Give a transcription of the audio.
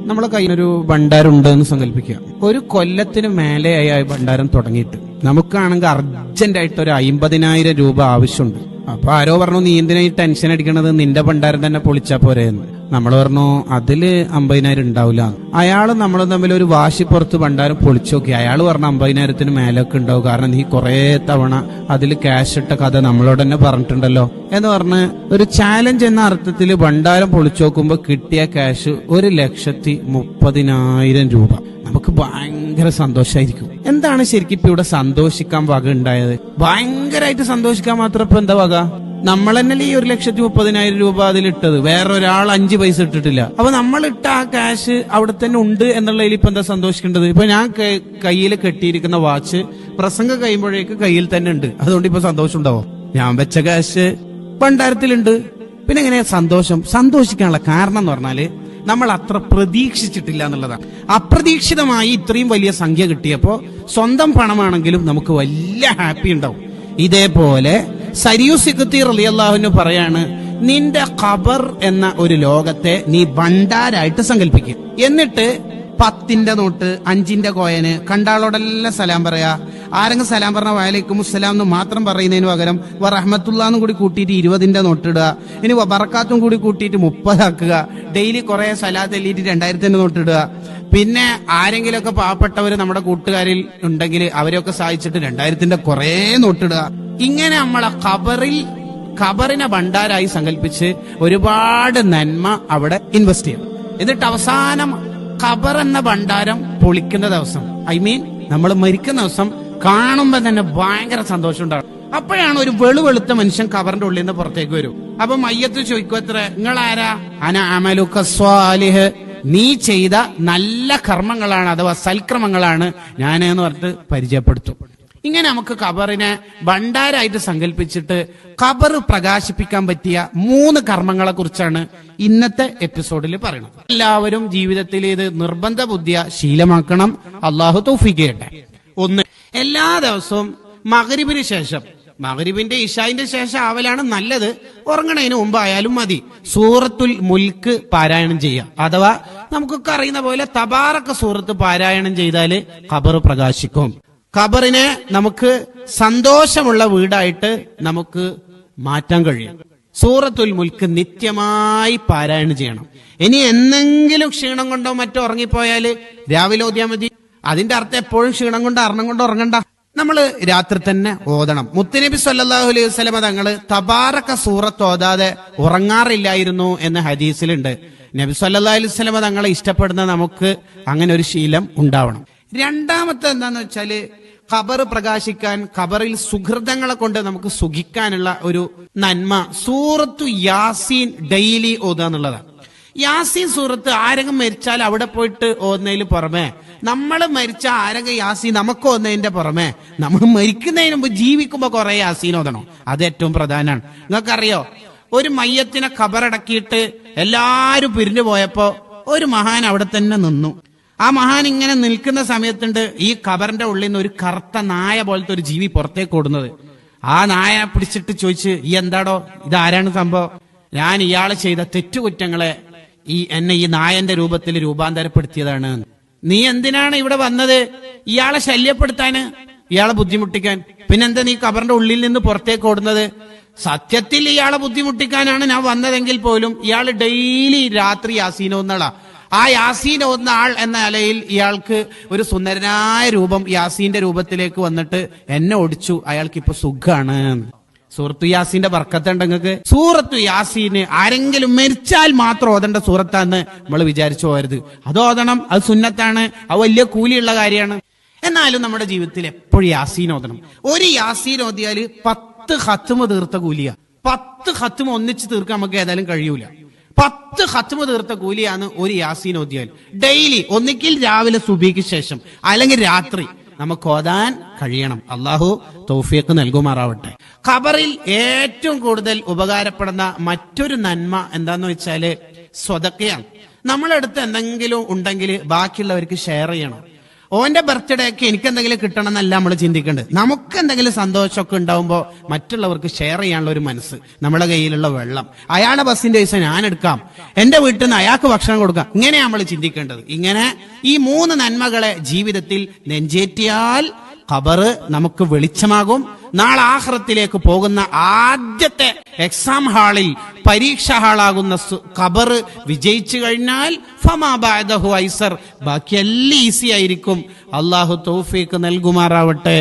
നമ്മളെ കയ്യിലൊരു ഭണ്ഡാരം ഉണ്ടെന്ന് സങ്കല്പിക്കുക. ഒരു കൊല്ലത്തിന് മേലെയായി ആ ഭണ്ഡാരം തുടങ്ങിയിട്ട് നമുക്കാണെങ്കിൽ അർജന്റായിട്ട് ഒരു 50,000 രൂപ ആവശ്യമുണ്ട്. അപ്പൊ ആരോ പറഞ്ഞു, നീ എന്തിനാ ഈ ടെൻഷൻ അടിക്കണത്, നിന്റെ ഭണ്ഡാരം തന്നെ പൊളിച്ചാ പോരെയെന്ന്. നമ്മൾ പറഞ്ഞു അതില് 50,000 ഉണ്ടാവില്ല. അയാള് നമ്മൾ തമ്മിൽ ഒരു വാശി പുറത്ത് ഭണ്ഡാരം പൊളിച്ചു നോക്കി. അയാൾ പറഞ്ഞു 50,000 മേലൊക്കെ ഉണ്ടാവും, കാരണം നീ കുറെ തവണ അതിൽ ക്യാഷ് ഇട്ട കഥ നമ്മളോട് തന്നെ പറഞ്ഞിട്ടുണ്ടല്ലോ എന്ന് പറഞ്ഞ് ഒരു ചാലഞ്ച് എന്ന അർത്ഥത്തിൽ ഭണ്ഡാരം പൊളിച്ചു നോക്കുമ്പോ കിട്ടിയ ക്യാഷ് 1,30,000 രൂപ. നമുക്ക് ഭയങ്കര സന്തോഷമായിരിക്കും. എന്താണ് ശരിക്കും ഇപ്പൊ ഇവിടെ സന്തോഷിക്കാൻ വക ഉണ്ടായത്? ഭയങ്കരമായിട്ട് സന്തോഷിക്കാൻ മാത്രം ഇപ്പൊ എന്താ വക? നമ്മൾ തന്നെ ഈ 1,30,000 രൂപ അതിലിട്ടത്, വേറെ ഒരാൾ 5 പൈസ ഇട്ടിട്ടില്ല. അപ്പൊ നമ്മൾ ഇട്ട ആ ക്യാഷ് അവിടെ തന്നെ ഉണ്ട് എന്നുള്ളതിൽ ഇപ്പൊ എന്താ സന്തോഷിക്കേണ്ടത്? ഇപ്പൊ ഞാൻ കയ്യിൽ കെട്ടിയിരിക്കുന്ന വാച്ച് പ്രസംഗം കഴിയുമ്പോഴേക്ക് കയ്യിൽ തന്നെ ഉണ്ട്, അതുകൊണ്ട് ഇപ്പൊ സന്തോഷം ഉണ്ടാവും. ഞാൻ വെച്ച ക്യാഷ് ഭണ്ഡാരത്തിലുണ്ട്. പിന്നെ എങ്ങനെയാ സന്തോഷിക്കാനുള്ള കാരണം എന്ന് പറഞ്ഞാല് നമ്മൾ അത്ര പ്രതീക്ഷിച്ചിട്ടില്ല എന്നുള്ളതാണ്. അപ്രതീക്ഷിതമായി ഇത്രയും വലിയ സംഖ്യ കിട്ടിയപ്പോ സ്വന്തം പണമാണെങ്കിലും നമുക്ക് വലിയ ഹാപ്പി ഉണ്ടാവും. ഇതേപോലെ സരിയു സിഖ്തി റളിയല്ലാഹു അൻഹു പറയാണ്, നിന്റെ ഖബർ എന്ന ഒരു ലോകത്തെ നീ ഭണ്ഡാരായിട്ട് സങ്കല്പിക്കുക. എന്നിട്ട് 10 നോട്ട്, 5 കോയന് കണ്ടാളോടെല്ലാം സലാം പറയാ. ആരെങ്കിലും സലാം പറഞ്ഞ വഅലൈക്കും അസ്സലാം എന്ന് മാത്രം പറയുന്നതിന് പകരം റഹ്മത്തുള്ളാന്ന് കൂടി കൂട്ടിയിട്ട് 20 നോട്ട് ഇടുക. ഇനി ബറക്കാത്തും കൂടി കൂട്ടിയിട്ട് 30 ആക്കുക. ഡെയിലി കുറെ സലാത്ത് എല്ലിയിട്ട് 2000 നോട്ട് ഇടുക. പിന്നെ ആരെങ്കിലുമൊക്കെ പാവപ്പെട്ടവര് നമ്മുടെ കൂട്ടുകാരിൽ ഉണ്ടെങ്കിൽ അവരെയൊക്കെ സഹായിച്ചിട്ട് 2000 കുറെ നോട്ടിടുക. ഇങ്ങനെ നമ്മളെ ഖബറിനെ ഭണ്ഡാരായി സങ്കല്പിച്ച് ഒരുപാട് നന്മ അവിടെ ഇൻവെസ്റ്റ് ചെയ്യും. എന്നിട്ട് അവസാനം ഖബർ എന്ന ഭണ്ഡാരം പൊളിക്കുന്ന ദിവസം, നമ്മൾ മരിക്കുന്ന ദിവസം കാണുമ്പോ തന്നെ ഭയങ്കര സന്തോഷം ഉണ്ടാവും. അപ്പോഴാണ് ഒരു വെളുത്ത മനുഷ്യൻ ഖബറിന്റെ ഉള്ളിൽ നിന്ന് പുറത്തേക്ക് വരും. അപ്പൊ മയ്യത്ത് ചോദിക്കും, എത്ര നിങ്ങളാരാ? അന അമലുക സ്വാലിഹ്, നീ ചെയ്ത നല്ല കർമ്മങ്ങളാണ് അഥവാ സൽക്രമങ്ങളാണ് ഞാൻ എന്ന് പറഞ്ഞിട്ട് പരിചയപ്പെടുത്തും. ഇങ്ങനെ നമുക്ക് ഖബറിനെ ഭണ്ഡാരായിട്ട് സങ്കല്പിച്ചിട്ട് ഖബർ പ്രകാശിപ്പിക്കാൻ പറ്റിയ 3 കർമ്മങ്ങളെ കുറിച്ചാണ് ഇന്നത്തെ എപ്പിസോഡിൽ പറയുന്നത്. എല്ലാവരും ജീവിതത്തിൽ ഇത് നിർബന്ധ ബുദ്ധിയ ശീലമാക്കണം. അള്ളാഹു തൗഫീഖ് ചെയ്യട്ടെ. 1, എല്ലാ ദിവസവും മഗ്‌രിബിന് ശേഷം, മഗ്‌രിബിന്റെ ഇശാഇന്റെ ശേഷം ആവലാണ് നല്ലത്, ഉറങ്ങണതിന് മുമ്പ് ആയാലും മതി, സൂറത്തുൽ മുൽക്ക് പാരായണം ചെയ്യുക. അഥവാ നമുക്കൊക്കെ അറിയുന്ന പോലെ തബാറക സൂറത്ത് പാരായണം ചെയ്താല് ഖബർ പ്രകാശിക്കും. ഖബറിനെ നമുക്ക് സന്തോഷമുള്ള വീടായിട്ട് നമുക്ക് മാറ്റാൻ കഴിയും. സൂറത്തുൽ മുൽക്ക് നിത്യമായി പാരായണം ചെയ്യണം. ഇനി എന്തെങ്കിലും ക്ഷീണം കൊണ്ടോ മറ്റോ ഉറങ്ങിപ്പോയാല് രാവിലെ ഓതിയാൽ മതി. അതിന്റെ അർത്ഥം എപ്പോഴും ക്ഷീണം കൊണ്ട് അർണം കൊണ്ട് ഉറങ്ങണ്ട, നമ്മള് രാത്രി തന്നെ ഓതണം. മുത്തുനബി സല്ലല്ലാഹു അലൈഹി വസല്ലമ തങ്ങള് തബാറക സൂറത്ത് ഓതാതെ ഉറങ്ങാറില്ലായിരുന്നു എന്ന് ഹദീസിലുണ്ട്. നബി സല്ലല്ലാഹു അലൈഹി വസല്ലമ തങ്ങളെ ഇഷ്ടപ്പെടുന്ന നമുക്ക് അങ്ങനെ ഒരു ശീലം ഉണ്ടാവണം. രണ്ടാമത്തെ എന്താന്ന് വെച്ചാല് ഖബർ പ്രകാശിക്കാൻ, ഖബറിൽ സുഹൃതങ്ങളെ കൊണ്ട് നമുക്ക് സുഖിക്കാനുള്ള ഒരു നന്മ സൂറത്തു യാസീൻ ഡെയിലി ഓതുക എന്നുള്ളതാണ്. യാസീൻ സൂറത്ത് ആരെങ്കിലും മരിച്ചാൽ അവിടെ പോയിട്ട് ഓതുന്നതിന് പുറമെ, നമ്മൾ മരിച്ച ആരെങ്കിലും യാസീൻ നമുക്ക് ഓതുന്നതിന്റെ പുറമെ നമ്മൾ മരിക്കുന്നതിന് മുമ്പ് ജീവിക്കുമ്പോ കുറെ യാസീൻ ഓതണം. അത് ഏറ്റവും പ്രധാനമാണ്. നിങ്ങൾക്കറിയോ, ഒരു മയ്യത്തിനെ ഖബറടക്കിയിട്ട് എല്ലാരും പിരിഞ്ഞു പോയപ്പോ ഒരു മഹാൻ അവിടെ തന്നെ നിന്നു. ആ മഹാൻ ഇങ്ങനെ നിൽക്കുന്ന സമയത്തുണ്ട് ഈ ഖബറിന്റെ ഉള്ളിൽ നിന്ന് ഒരു കറുത്ത നായ പോലത്തെ ഒരു ജീവി പുറത്തേക്ക് ഓടുന്നത്. ആ നായ പിടിച്ചിട്ട് ചോദിച്ച്, ഈ എന്താടോ, ഇതാരാണ് സംഭവം? ഞാൻ ഇയാള് ചെയ്ത തെറ്റുകുറ്റങ്ങളെ എന്നെ ഈ നായന്റെ രൂപത്തിൽ രൂപാന്തരപ്പെടുത്തിയതാണ്. നീ എന്തിനാണ് ഇവിടെ വന്നത്? ഇയാളെ ശല്യപ്പെടുത്താന്, ഇയാളെ ബുദ്ധിമുട്ടിക്കാൻ. പിന്നെന്താ നീ ഖബറിന്റെ ഉള്ളിൽ നിന്ന് പുറത്തേക്ക് ഓടുന്നത്? സത്യത്തിൽ ഇയാളെ ബുദ്ധിമുട്ടിക്കാനാണ് ഞാൻ വന്നതെങ്കിൽ പോലും ഇയാൾ ഡെയിലി രാത്രി യാസീൻ ഓതുന്നതാ. ആ യാസീൻ ഓതുന്ന ആൾ എന്ന നിലയിൽ ഇയാൾക്ക് ഒരു സുന്ദരനായ രൂപം യാസീന്റെ രൂപത്തിലേക്ക് വന്നിട്ട് എന്നെ ഓടിച്ചു, അയാൾക്ക് ഇപ്പൊ സുഖാണ്. സൂറത്തു യാസീന്റെ ബർക്കത്തുണ്ട് നിങ്ങൾക്ക്. സൂറത്തു യാസീന് ആരെങ്കിലും മരിച്ചാൽ മാത്രം ഓതേണ്ട സൂറത്താന്ന് നമ്മൾ വിചാരിച്ചു പോകരുത്. അത് ഓതണം, അത് സുന്നത്താണ്, അത് വലിയ കൂലിയുള്ള കാര്യമാണ്. എന്നാലും നമ്മുടെ ജീവിതത്തിൽ എപ്പോഴും യാസീൻ ഓതണം. ഒരു യാസീൻ ഓതിയാല് 10 ഖത്മ് തീർത്ത കൂലിയ. 10 ഖത്മ് ഒന്നിച്ച് തീർക്കാൻ നമുക്ക് ഏതായാലും കഴിയൂല. 10 ഖത്മ് തീർത്ത കൂലിയാണ് ഒരു യാസീൻ ഓതിയാൽ. ഡെയിലി ഒന്നിക്കിൽ രാവിലെ സുബഹിക്ക് ശേഷം അല്ലെങ്കിൽ രാത്രി നമുക്ക് ഓതാൻ കഴിയണം. അള്ളാഹു തൗഫീഖ് നൽകുമാറാവട്ടെ. ഖബറിൽ ഏറ്റവും കൂടുതൽ ഉപകാരപ്പെടുന്ന മറ്റൊരു നന്മ എന്താന്ന് വെച്ചാല് സ്വതക്കയാണ്. നമ്മളടുത്ത് എന്തെങ്കിലും ഉണ്ടെങ്കിൽ ബാക്കിയുള്ളവർക്ക് ഷെയർ ചെയ്യണം. ഓന്റെ ബർത്ത്ഡേക്ക് എനിക്ക് എന്തെങ്കിലും കിട്ടണം എന്നല്ല നമ്മൾ ചിന്തിക്കേണ്ടത്. നമുക്ക് എന്തെങ്കിലും സന്തോഷമൊക്കെ ഉണ്ടാവുമ്പോൾ മറ്റുള്ളവർക്ക് ഷെയർ ചെയ്യാനുള്ള ഒരു മനസ്സ്, നമ്മുടെ കയ്യിലുള്ള വെള്ളം, അയാളുടെ ബസ്സിന്റെ പൈസ ഞാൻ എടുക്കാം, എന്റെ വീട്ടിൽ നിന്ന് അയാൾക്ക് ഭക്ഷണം കൊടുക്കാം, ഇങ്ങനെയാണ് നമ്മൾ ചിന്തിക്കേണ്ടത്. ഇങ്ങനെ ഈ 3 നന്മകളെ ജീവിതത്തിൽ നെഞ്ചേറ്റിയാൽ ഖബർ നമുക്ക് വെളിച്ചമാകും. നാളെ ആഖിറത്തിലേക്ക് പോകുന്ന ആദ്യത്തെ എക്സാം ഹാളിൽ, പരീക്ഷാ ഹാളാകുന്ന ഖബർ വിജയിച്ചു കഴിഞ്ഞാൽ ഫമാ ബഅദഹു ഐസർ, ബാക്കിയെല്ലാം ഈസി ആയിരിക്കും. അല്ലാഹു തൗഫീഖ് നൽകുമാറാവട്ടെ.